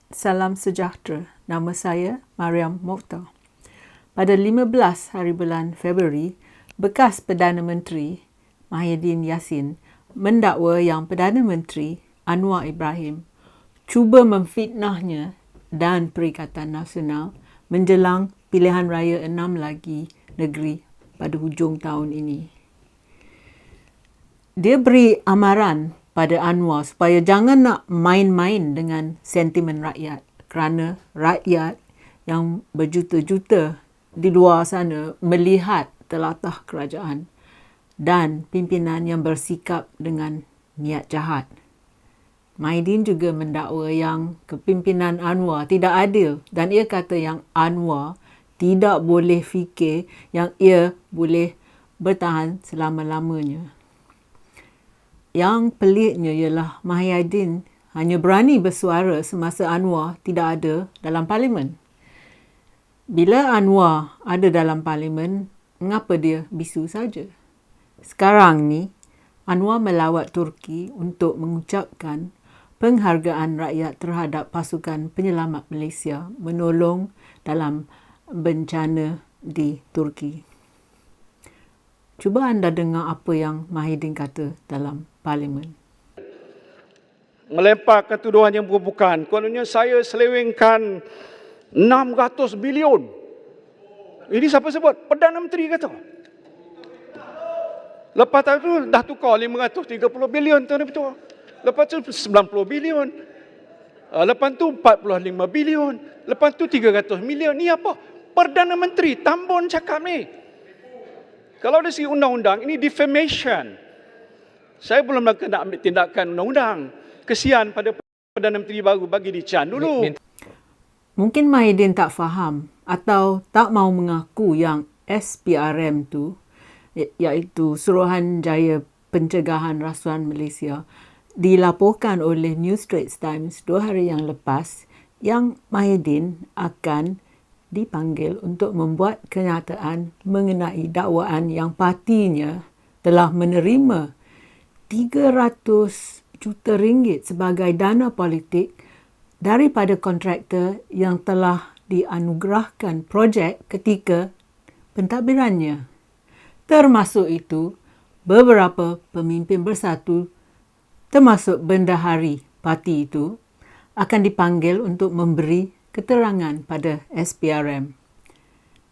Salam sejahtera. Nama saya Mariam Mokhtar. Pada 15 hari bulan Februari, bekas Perdana Menteri Muhyiddin Yassin mendakwa yang Perdana Menteri Anwar Ibrahim cuba memfitnahnya dan Perikatan Nasional menjelang pilihan raya 6 lagi negeri pada hujung tahun ini. Dia beri amaran pada Anwar supaya jangan nak main-main dengan sentimen rakyat, kerana rakyat yang berjuta-juta di luar sana melihat telatah kerajaan dan pimpinan yang bersikap dengan niat jahat. Muhyiddin juga mendakwa yang kepimpinan Anwar tidak adil dan ia kata yang Anwar tidak boleh fikir yang ia boleh bertahan selama-lamanya. Yang peliknya ialah Muhyiddin hanya berani bersuara semasa Anwar tidak ada dalam parlimen. Bila Anwar ada dalam parlimen, mengapa dia bisu saja? Sekarang ni, Anwar melawat Turki untuk mengucapkan penghargaan rakyat terhadap pasukan penyelamat Malaysia menolong dalam bencana di Turki. Cuba anda dengar apa yang Muhyiddin kata dalam parlimen. Melemparkan tuduhan yang bukan. Kononnya saya selewengkan 600 bilion. Ini siapa sebut? Perdana Menteri kata. Lepas tu dah tukar 530 bilion tu betul. Lepas tu 90 bilion. Lepas tu 45 bilion. Lepas tu 300 milion. Ni apa? Perdana Menteri Tambun cakap ni. Kalau dari segi undang-undang, ini defamation. Saya belum nak ambil tindakan undang-undang. Kesian pada Perdana Menteri baru, bagi dican dulu. Mungkin Muhyiddin tak faham atau tak mahu mengaku yang SPRM tu, iaitu Suruhanjaya Pencegahan Rasuah Malaysia, dilaporkan oleh New Straits Times 2 hari yang lepas yang Muhyiddin akan dipanggil untuk membuat kenyataan mengenai dakwaan yang partinya telah menerima 300 juta ringgit sebagai dana politik daripada kontraktor yang telah dianugerahkan projek ketika pentadbirannya. Termasuk itu, beberapa pemimpin bersatu termasuk bendahari parti itu akan dipanggil untuk memberi keterangan pada SPRM.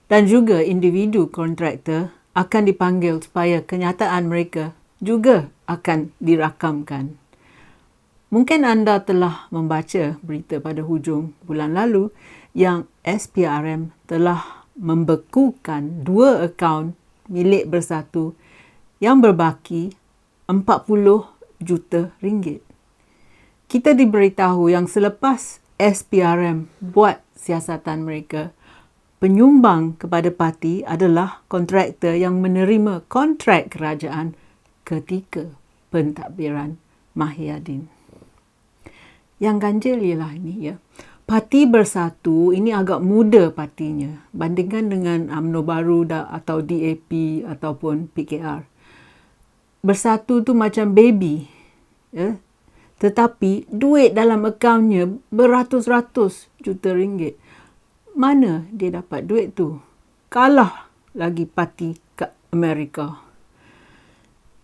Dan juga individu kontraktor akan dipanggil supaya kenyataan mereka juga akan dirakamkan. Mungkin anda telah membaca berita pada hujung bulan lalu yang SPRM telah membekukan 2 akaun milik bersatu yang berbaki 40 juta ringgit. Kita diberitahu yang selepas SPRM buat siasatan mereka, penyumbang kepada parti adalah kontraktor yang menerima kontrak kerajaan ketika pentadbiran Muhyiddin. Yang ganjil ialah ini ya. Parti Bersatu ini agak muda partinya bandingkan dengan UMNO Baru atau DAP ataupun PKR. Bersatu tu macam baby. Ya. Tetapi duit dalam akaunnya beratus-ratus juta ringgit. Mana dia dapat duit tu? Kalah lagi parti kat Amerika.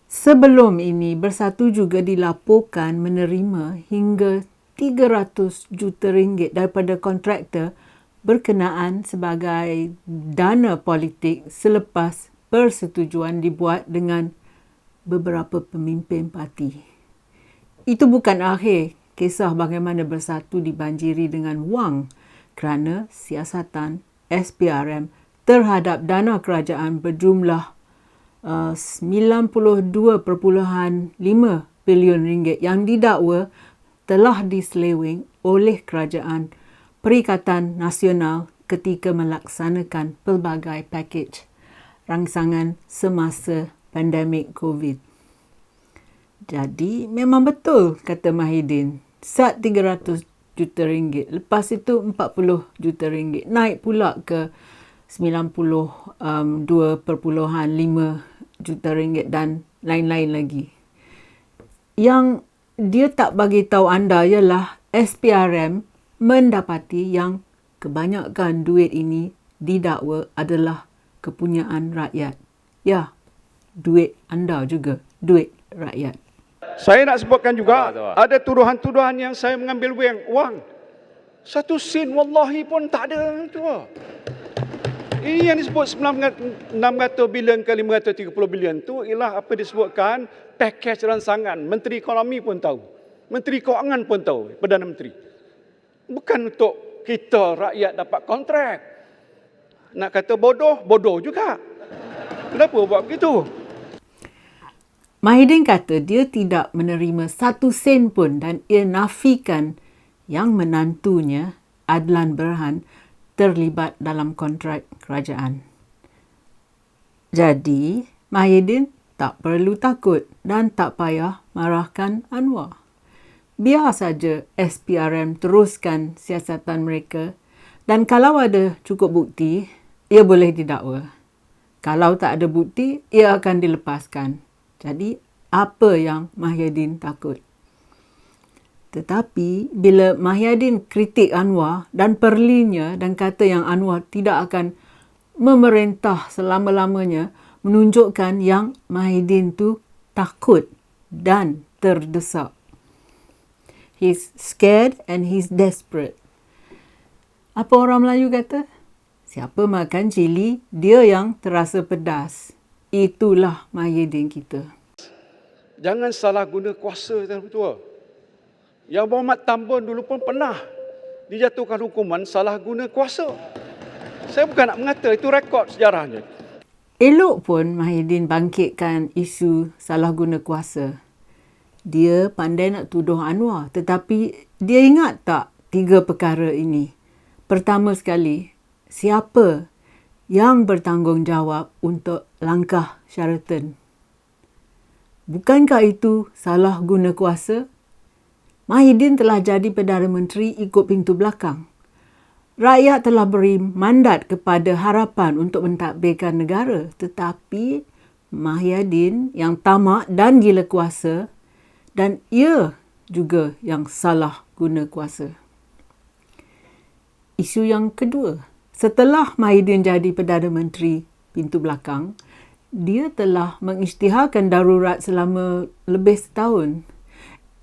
Sebelum ini, Bersatu juga dilaporkan menerima hingga 300 juta ringgit daripada kontraktor berkenaan sebagai dana politik selepas persetujuan dibuat dengan beberapa pemimpin parti. Itu bukan akhir kisah bagaimana Bersatu dibanjiri dengan wang kerana siasatan SPRM terhadap dana kerajaan berjumlah 92.5 bilion ringgit yang didakwa telah diseleweng oleh kerajaan Perikatan Nasional ketika melaksanakan pelbagai pakej rangsangan semasa pandemik COVID. Jadi memang betul kata Muhyiddin, sat 300 juta ringgit, lepas itu 40 juta ringgit, naik pula ke 92.5 juta ringgit dan lain-lain lagi. Yang dia tak bagi tahu anda ialah SPRM mendapati yang kebanyakan duit ini didakwa adalah kepunyaan rakyat. Ya, duit anda juga, duit rakyat. Saya nak sebutkan juga, ada tuduhan-tuduhan yang saya mengambil wang. 1 sen wallahi pun tak ada. Ini yang disebut 600 bilion ke 530 bilion tu ialah apa disebutkan pakej rancangan. Menteri Ekonomi pun tahu. Menteri Kewangan pun tahu, Perdana Menteri. Bukan untuk kita rakyat dapat kontrak. Nak kata bodoh, bodoh juga. Kenapa buat begitu? Mahidin kata dia tidak menerima 1 sen pun dan ia nafikan yang menantunya, Adlan Berhan, terlibat dalam kontrak kerajaan. Jadi, Mahidin tak perlu takut dan tak payah marahkan Anwar. Biar saja SPRM teruskan siasatan mereka dan kalau ada cukup bukti, ia boleh didakwa. Kalau tak ada bukti, ia akan dilepaskan. Jadi, apa yang Mahyadin takut? Tetapi, bila Mahyadin kritik Anwar dan perlinya dan kata yang Anwar tidak akan memerintah selama-lamanya, menunjukkan yang Mahyadin tu takut dan terdesak. He's scared and he's desperate. Apa orang Melayu kata? Siapa makan cili, dia yang terasa pedas. Itulah Mahyadin kita. Jangan salah guna kuasa, Tuan Ketua. Yang Muhammad Tambun dulu pun pernah dijatuhkan hukuman salah guna kuasa. Saya bukan nak mengata, itu rekod sejarahnya. Elok pun Mahyadin bangkitkan isu salah guna kuasa. Dia pandai nak tuduh Anwar, tetapi dia ingat tak 3 perkara ini? Pertama sekali, siapa yang bertanggungjawab untuk langkah Sheraton? Bukankah itu salah guna kuasa? Mahyadin telah jadi Perdana Menteri ikut pintu belakang. Rakyat telah beri mandat kepada Harapan untuk mentadbirkan negara. Tetapi Mahyadin yang tamak dan gila kuasa dan ia juga yang salah guna kuasa. Isu yang kedua, setelah Mahyadin jadi Perdana Menteri pintu belakang, dia telah mengisytiharkan darurat selama lebih setahun.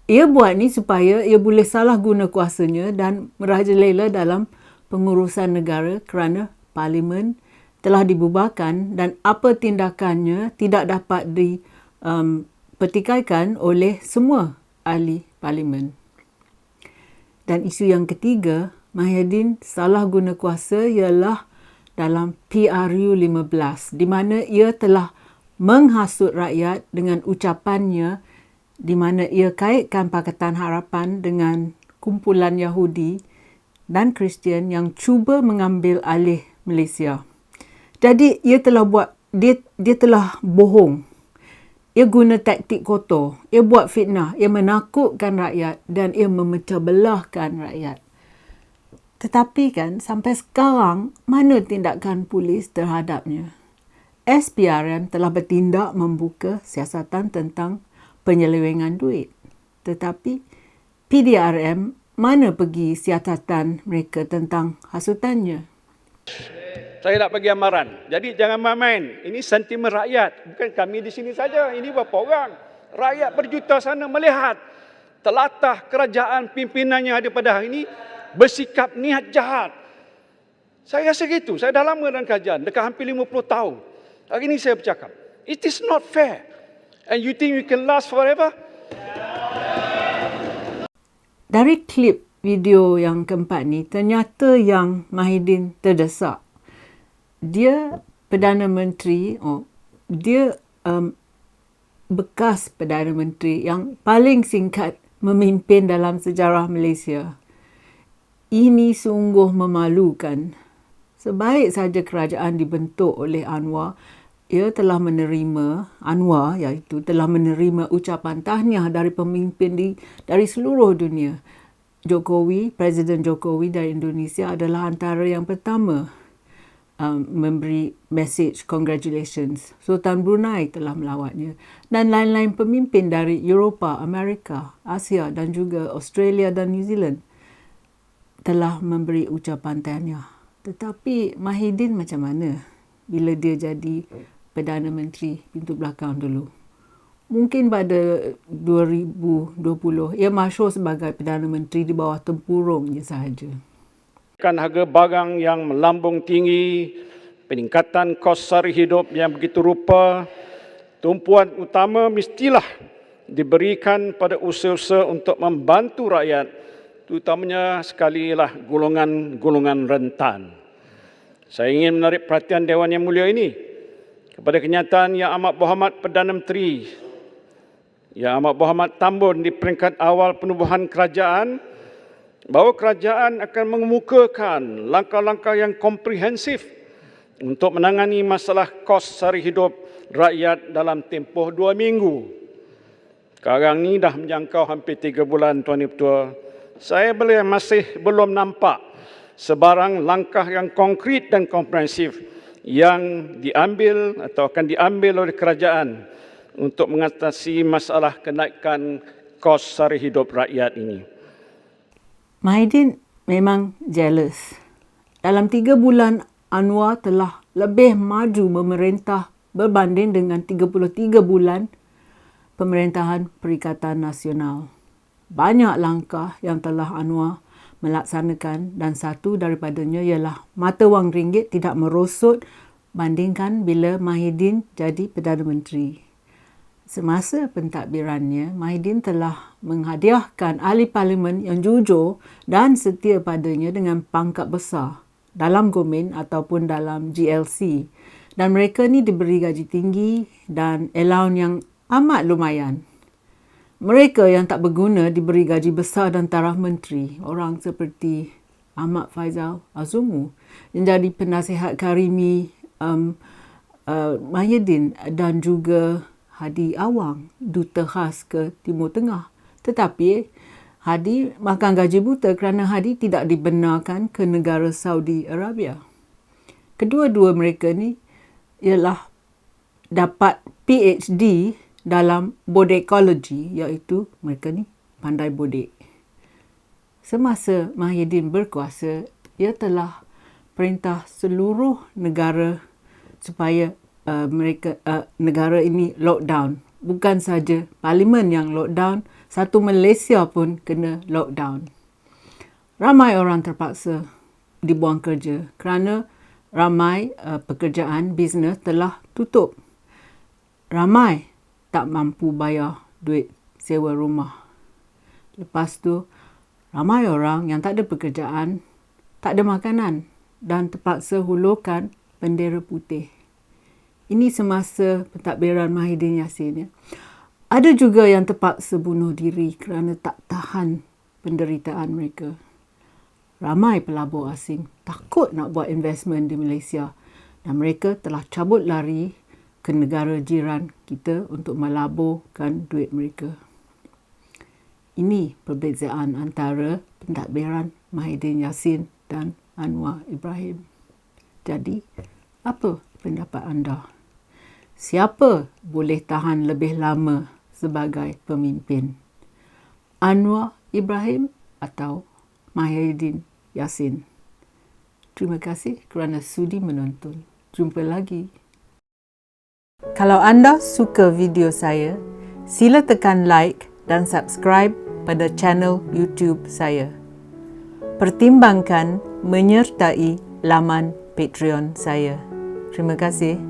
Ia buat ni supaya ia boleh salah guna kuasanya dan merajalela dalam pengurusan negara kerana Parlimen telah dibubarkan dan apa tindakannya tidak dapat dipertikaikan oleh semua ahli Parlimen. Dan isu yang ketiga, Mahyadin salah guna kuasa ialah dalam PRU 15 di mana ia telah menghasut rakyat dengan ucapannya di mana ia kaitkan Pakatan Harapan dengan kumpulan Yahudi dan Kristian yang cuba mengambil alih Malaysia. Jadi ia telah telah bohong. Ia guna taktik kotor. Ia buat fitnah. Ia menakutkan rakyat dan ia memecah belahkan rakyat. Tetapi kan sampai sekarang mana tindakan polis terhadapnya? SPRM telah bertindak membuka siasatan tentang penyelewengan duit. Tetapi PDRM mana pergi siasatan mereka tentang hasutannya? Saya nak bagi amaran. Jadi jangan main-main. Ini sentimen rakyat. Bukan kami di sini saja. Ini berapa orang. Rakyat berjuta sana melihat telatah kerajaan pimpinannya ada pada hari ini bersikap niat jahat. Saya rasa gitu. Saya dah lama dalam kajian. Dekat hampir 50 tahun. Hari ini saya bercakap. It is not fair. And you think you can last forever? Dari klip video yang keempat ni, ternyata yang Mahyadin terdesak. Dia Perdana Menteri, dia bekas Perdana Menteri yang paling singkat memimpin dalam sejarah Malaysia. Ini sungguh memalukan. Sebaik saja kerajaan dibentuk oleh Anwar, ia telah menerima, Anwar iaitu telah menerima ucapan tahniah dari pemimpin dari seluruh dunia. Presiden Jokowi dari Indonesia adalah antara yang pertama memberi message congratulations. Sultan Brunei telah melawatnya dan lain-lain pemimpin dari Eropah, Amerika, Asia dan juga Australia dan New Zealand. telah memberi ucapan tahniah. Tetapi Mahidin macam mana bila dia jadi Perdana Menteri pintu belakang dulu? Mungkin pada 2020, ia masyhur sebagai Perdana Menteri di bawah tempurung je sahaja. Harga barang yang melambung tinggi, peningkatan kos sara hidup yang begitu rupa, tumpuan utama mestilah diberikan pada usaha-usaha untuk membantu rakyat, terutamanya sekalilah golongan-golongan rentan. Saya ingin menarik perhatian Dewan Yang Mulia ini kepada kenyataan Yang Amat Berhormat Perdana Menteri Yang Amat Berhormat Tambun di peringkat awal penubuhan kerajaan, bahawa kerajaan akan mengemukakan langkah-langkah yang komprehensif untuk menangani masalah kos sara hidup rakyat dalam tempoh 2 minggu. Sekarang ni dah menjangkau hampir 3 bulan, Tuan Ibu Ketua. Saya masih belum nampak sebarang langkah yang konkret dan komprehensif yang diambil atau akan diambil oleh kerajaan untuk mengatasi masalah kenaikan kos sara hidup rakyat ini. Mahidin memang jealous. Dalam 3 bulan, Anwar telah lebih maju memerintah berbanding dengan 33 bulan pemerintahan Perikatan Nasional. Banyak langkah yang telah Anwar melaksanakan dan satu daripadanya ialah mata wang ringgit tidak merosot bandingkan bila Mahidin jadi Perdana Menteri. Semasa pentadbirannya, Mahidin telah menghadiahkan ahli parlimen yang jujur dan setia padanya dengan pangkat besar dalam Gomin ataupun dalam GLC. Dan mereka ni diberi gaji tinggi dan allowance yang amat lumayan. Mereka yang tak berguna diberi gaji besar dan taraf menteri. Orang seperti Ahmad Faizal Azumu yang jadi penasihat Karimi Mahidin dan juga Hadi Awang, duta khas ke Timur Tengah. Tetapi Hadi makan gaji buta kerana Hadi tidak dibenarkan ke negara Saudi Arabia. Kedua-dua mereka ni ialah dapat PhD dalam bodekologi, iaitu mereka ni pandai bodek. Semasa Mahidin berkuasa, ia telah perintah seluruh negara supaya negara ini lockdown. Bukan saja parlimen yang lockdown, satu Malaysia pun kena lockdown. Ramai orang terpaksa dibuang kerja kerana ramai pekerjaan bisnes telah tutup. Ramai tak mampu bayar duit sewa rumah. Lepas tu, ramai orang yang tak ada pekerjaan, tak ada makanan dan terpaksa hulurkan bendera putih. Ini semasa pentadbiran Mahidin Yassin. Ada juga yang terpaksa bunuh diri kerana tak tahan penderitaan mereka. Ramai pelabur asing takut nak buat investment di Malaysia dan mereka telah cabut lari ke negara jiran kita untuk melaburkan duit mereka. Ini perbezaan antara pentadbiran Mahidin Yassin dan Anwar Ibrahim. Jadi, apa pendapat anda? Siapa boleh tahan lebih lama sebagai pemimpin? Anwar Ibrahim atau Mahidin Yassin? Terima kasih kerana sudi menonton. Jumpa lagi. Kalau anda suka video saya, sila tekan like dan subscribe pada channel YouTube saya. Pertimbangkan menyertai laman Patreon saya. Terima kasih.